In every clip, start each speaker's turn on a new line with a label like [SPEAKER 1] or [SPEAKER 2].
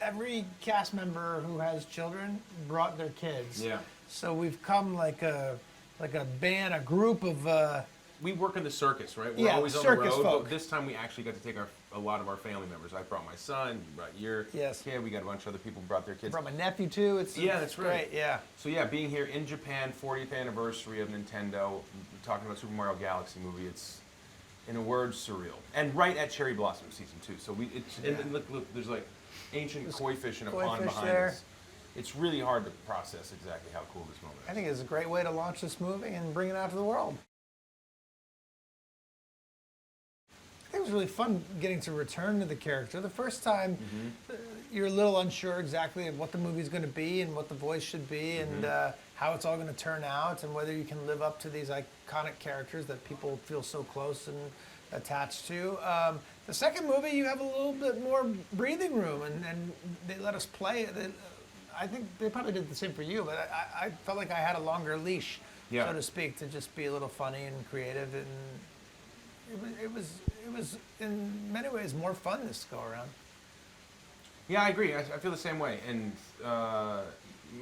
[SPEAKER 1] every cast member who has children brought their kids.
[SPEAKER 2] Yeah.
[SPEAKER 1] So we've come like a band, a group of.
[SPEAKER 2] We work in the circus, right? We're
[SPEAKER 1] Yeah,
[SPEAKER 2] always on the
[SPEAKER 1] circus
[SPEAKER 2] road,
[SPEAKER 1] folk.
[SPEAKER 2] but this time we actually got to take a lot of our family members. I brought my son, you brought your kid, we got a bunch of other people who brought their kids.
[SPEAKER 1] I brought my nephew too. It's
[SPEAKER 2] that's
[SPEAKER 1] great. Yeah.
[SPEAKER 2] So yeah, being here in Japan, 40th anniversary of Nintendo, talking about Super Mario Galaxy movie, it's, in a word, surreal. And right at Cherry Blossom season 2. So and look, there's like ancient koi fish in a pond behind us. It's really hard to process exactly how cool this moment is.
[SPEAKER 1] I think it's a great way to launch this movie and bring it out to the world. It was really fun getting to return to the character. The first time, you're a little unsure exactly of what the movie's going to be and what the voice should be and how it's all going to turn out and whether you can live up to these iconic characters that people feel so close and attached to. The second movie, you have a little bit more breathing room and they let us play. I think they probably did the same for you, but I felt like I had a longer leash, so to speak, to just be a little funny and creative, and it was in many ways more fun this go around.
[SPEAKER 2] Yeah, I agree. I feel the same way. And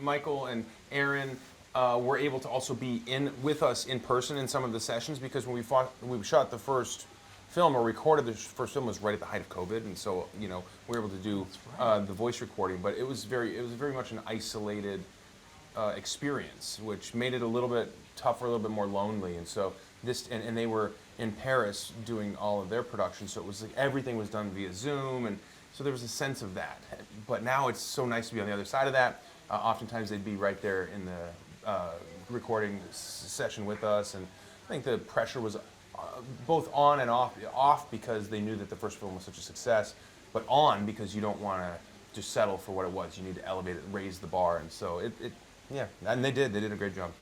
[SPEAKER 2] Michael and Aaron were able to also be with us in person in some of the sessions, because when we shot the first film, or recorded the first film, was right at the height of COVID, and so we were able to do the voice recording. But it was very much an isolated experience, which made it a little bit tougher, a little bit more lonely. And so and they were in Paris doing all of their production, so it was like everything was done via Zoom, and so there was a sense of that. But now it's so nice to be on the other side of that. Oftentimes they'd be right there in the recording session with us, and I think the pressure was both on and off because they knew that the first film was such a success, but on because you don't want to just settle for what it was. You need to elevate it, raise the bar, and so and they did a great job.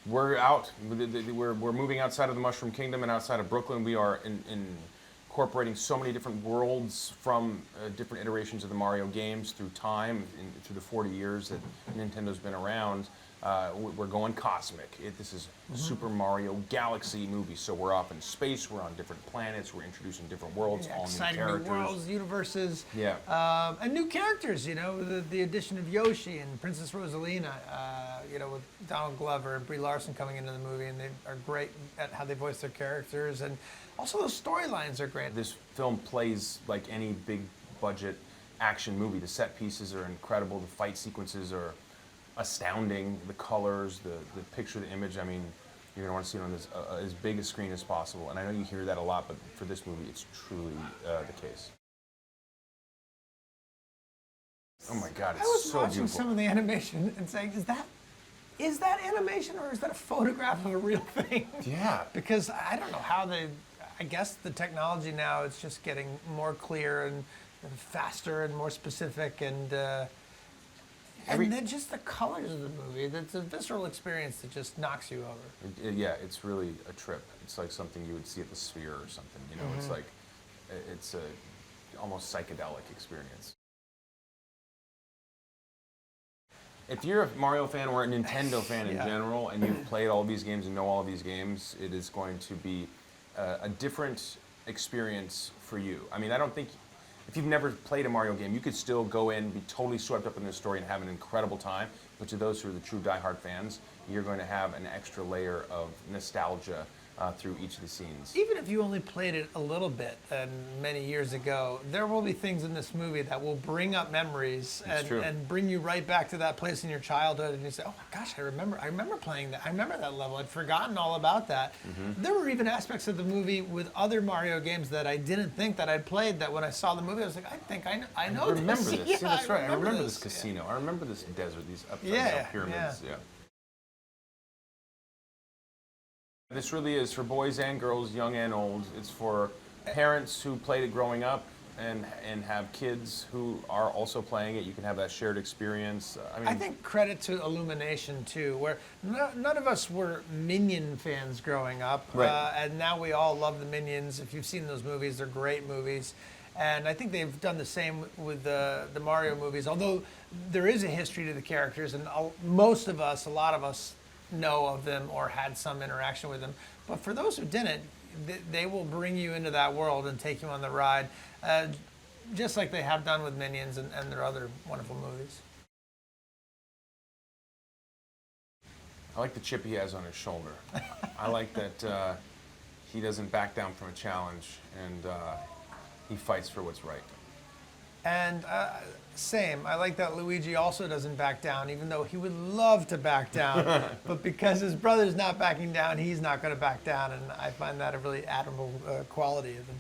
[SPEAKER 2] We're out. We're moving outside of the Mushroom Kingdom and outside of Brooklyn. We are incorporating so many different worlds from different iterations of the Mario games through time, through the 40 years that Nintendo's been around. We're going cosmic. This is Super Mario Galaxy movie, so we're off in space, we're on different planets, we're introducing different worlds, all new characters.
[SPEAKER 1] New worlds, universes,
[SPEAKER 2] yeah,
[SPEAKER 1] and new characters, the addition of Yoshi and Princess Rosalina, with Donald Glover and Brie Larson coming into the movie, and they are great at how they voice their characters, and also those storylines are great.
[SPEAKER 2] This film plays like any big budget action movie. The set pieces are incredible, the fight sequences are astounding, the colors, the picture, the image. I mean, you're gonna want to see it on this as big a screen as possible. And I know you hear that a lot, but for this movie, it's truly the case. Oh my God, it's so beautiful. I was watching
[SPEAKER 1] some of the animation and saying, is that animation or is that a photograph of a real thing?
[SPEAKER 2] Yeah.
[SPEAKER 1] Because I don't know how I guess the technology now is just getting more clear and faster and more specific, and then just the colors of the movie. It's a visceral experience that just knocks you over.
[SPEAKER 2] Yeah, it's really a trip. It's like something you would see at the Sphere or something. It's like, it's a almost psychedelic experience. If you're a Mario fan or a Nintendo fan in general, and you've played all of these games and know all of these games, it is going to be a different experience for you. I mean, I don't think, if you've never played a Mario game, you could still go in, be totally swept up in the story and have an incredible time. But to those who are the true diehard fans, you're going to have an extra layer of nostalgia through each of the scenes.
[SPEAKER 1] Even if you only played it a little bit many years ago, there will be things in this movie that will bring up memories and bring you right back to that place in your childhood, and you say, oh my gosh, I remember playing that. I remember that level. I'd forgotten all about that. There were even aspects of the movie with other Mario games that I didn't think that I'd played, that when I saw the movie, I was like, I think I know this.
[SPEAKER 2] Remember this.
[SPEAKER 1] Yeah,
[SPEAKER 2] See, that's right. I remember
[SPEAKER 1] this
[SPEAKER 2] casino. I remember this desert, these upside-down pyramids. Yeah. This really is for boys and girls, young and old. It's for parents who played it growing up and have kids who are also playing it. You can have that shared experience.
[SPEAKER 1] I think credit to Illumination too, where none of us were Minion fans growing up, and now we all love the Minions. If you've seen those movies, they're great movies. And I think they've done the same with the Mario movies, although there is a history to the characters, and a lot of us know of them or had some interaction with them. But for those who didn't, they will bring you into that world and take you on the ride. just like they have done with Minions and their other wonderful movies.
[SPEAKER 2] I like the chip he has on his shoulder. I like that he doesn't back down from a challenge, and he fights for what's right.
[SPEAKER 1] And same, I like that Luigi also doesn't back down, even though he would love to back down. But because his brother's not backing down, he's not going to back down, and I find that a really admirable quality of him.